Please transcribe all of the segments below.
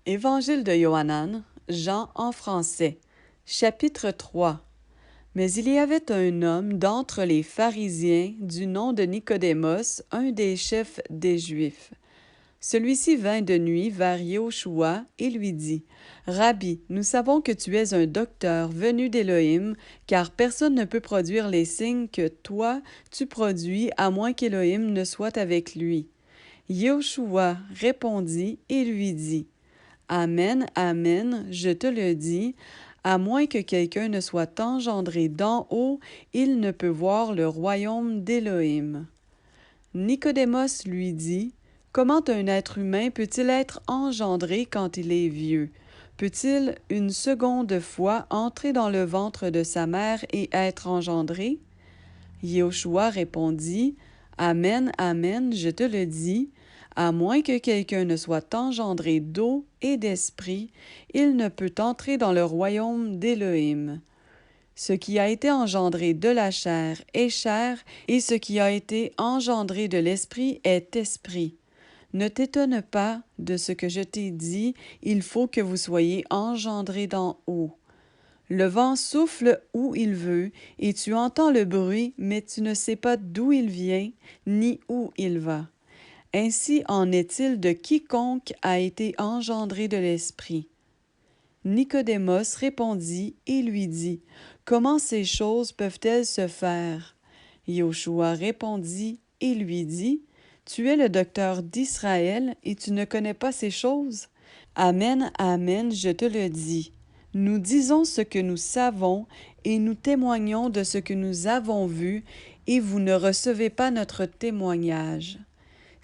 Évangile de Yohanan, Jean en français. Chapitre 3. Mais il y avait un homme d'entre les pharisiens du nom de Nicodémos, un des chefs des Juifs. Celui-ci vint de nuit vers Yahushua et lui dit, « Rabbi, nous savons que tu es un docteur venu d'Élohim, car personne ne peut produire les signes que toi tu produis, à moins qu'Élohim ne soit avec lui. » Yahushua répondit et lui dit, « Amen, amen, je te le dis, à moins que quelqu'un ne soit engendré d'en haut, il ne peut voir le royaume d'Élohim. » Nicodémos lui dit, « Comment un être humain peut-il être engendré quand il est vieux? Peut-il une seconde fois entrer dans le ventre de sa mère et être engendré? » Yahushua répondit, « Amen, amen, je te le dis, à moins que quelqu'un ne soit engendré d'eau et d'esprit, il ne peut entrer dans le royaume d'Élohim. Ce qui a été engendré de la chair est chair, et ce qui a été engendré de l'esprit est esprit. Ne t'étonne pas de ce que je t'ai dit, il faut que vous soyez engendrés d'en haut. Le vent souffle où il veut, et tu entends le bruit, mais tu ne sais pas d'où il vient, ni où il va. Ainsi en est-il de quiconque a été engendré de l'Esprit. » Nicodémos répondit et lui dit, « Comment ces choses peuvent-elles se faire? » Yahushua répondit et lui dit, « Tu es le docteur d'Israël et tu ne connais pas ces choses? Amen, amen, je te le dis. Nous disons ce que nous savons et nous témoignons de ce que nous avons vu, et vous ne recevez pas notre témoignage.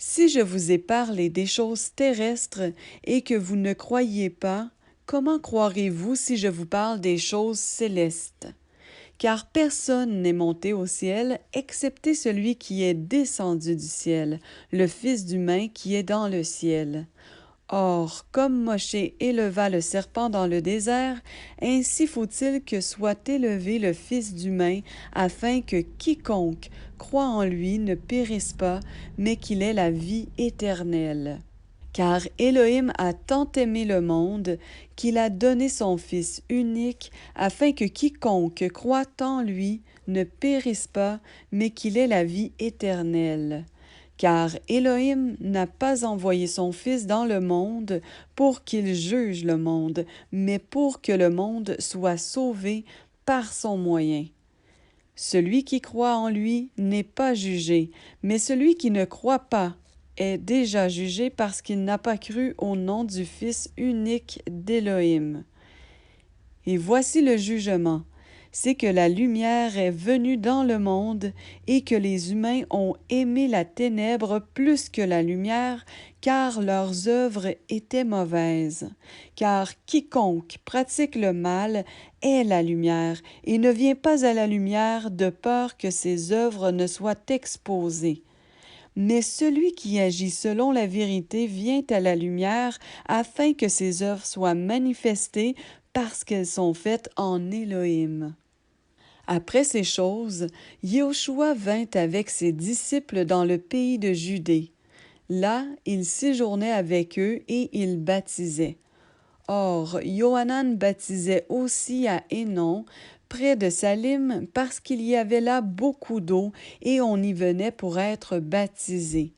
Si je vous ai parlé des choses terrestres et que vous ne croyez pas, comment croirez-vous si je vous parle des choses célestes? Car personne n'est monté au ciel excepté celui qui est descendu du ciel, le Fils d'humain qui est dans le ciel. Or, comme Moshe éleva le serpent dans le désert, ainsi faut-il que soit élevé le Fils d'humain, afin que quiconque croit en lui ne périsse pas, mais qu'il ait la vie éternelle. Car Élohim a tant aimé le monde qu'il a donné son Fils unique, afin que quiconque croit en lui ne périsse pas, mais qu'il ait la vie éternelle. Car Élohim n'a pas envoyé son Fils dans le monde pour qu'il juge le monde, mais pour que le monde soit sauvé par son moyen. Celui qui croit en lui n'est pas jugé, mais celui qui ne croit pas est déjà jugé parce qu'il n'a pas cru au nom du Fils unique d'Élohim. Et voici le jugement, c'est que la lumière est venue dans le monde et que les humains ont aimé la ténèbre plus que la lumière, car leurs œuvres étaient mauvaises. Car quiconque pratique le mal est la lumière et ne vient pas à la lumière de peur que ses œuvres ne soient exposées. Mais celui qui agit selon la vérité vient à la lumière afin que ses œuvres soient manifestées parce qu'elles sont faites en Élohim. Après ces choses, Yahushua vint avec ses disciples dans le pays de Judée. Là, il séjournait avec eux et il baptisait. Or, Yohanan baptisait aussi à Hénon, près de Salim, parce qu'il y avait là beaucoup d'eau et on y venait pour être baptisé.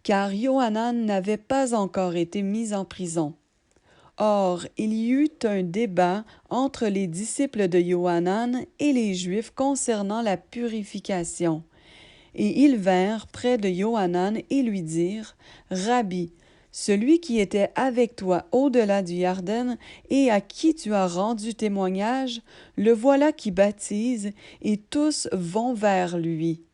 Car Yohanan n'avait pas encore été mis en prison. Or, il y eut un débat entre les disciples de Yohanan et les Juifs concernant la purification. Et ils vinrent près de Yohanan et lui dirent, « Rabbi, celui qui était avec toi au-delà du Yarden et à qui tu as rendu témoignage, le voilà qui baptise, et tous vont vers lui. »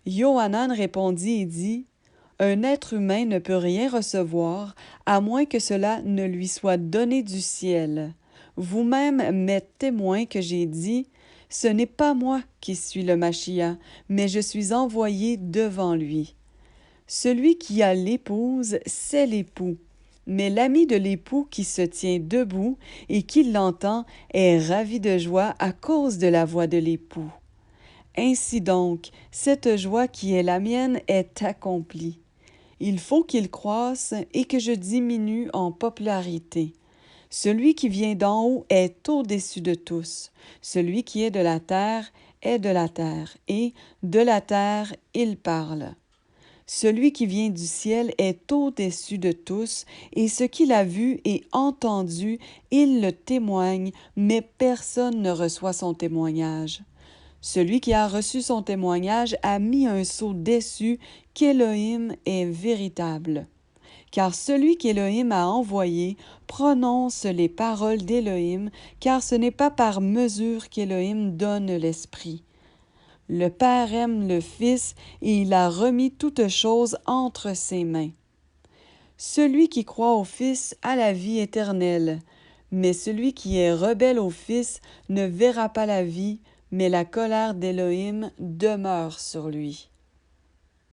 Yohanan répondit et dit, « Un être humain ne peut rien recevoir, à moins que cela ne lui soit donné du ciel. Vous-même m'êtes témoin que j'ai dit, « Ce n'est pas moi qui suis le Machia, mais je suis envoyé devant lui. » Celui qui a l'épouse, c'est l'époux. Mais l'ami de l'époux qui se tient debout et qui l'entend est ravi de joie à cause de la voix de l'époux. Ainsi donc, cette joie qui est la mienne est accomplie. Il faut qu'il croisse et que je diminue en popularité. Celui qui vient d'en haut est au-dessus de tous. Celui qui est de la terre est de la terre, et de la terre il parle. Celui qui vient du ciel est au-dessus de tous, et ce qu'il a vu et entendu, il le témoigne, mais personne ne reçoit son témoignage. Celui qui a reçu son témoignage a mis un sceau dessus qu'Élohim est véritable. Car celui qu'Élohim a envoyé prononce les paroles d'Élohim, car ce n'est pas par mesure qu'Élohim donne l'Esprit. Le Père aime le Fils, et il a remis toutes choses entre ses mains. Celui qui croit au Fils a la vie éternelle, mais celui qui est rebelle au Fils ne verra pas la vie, mais la colère d'Élohim demeure sur lui.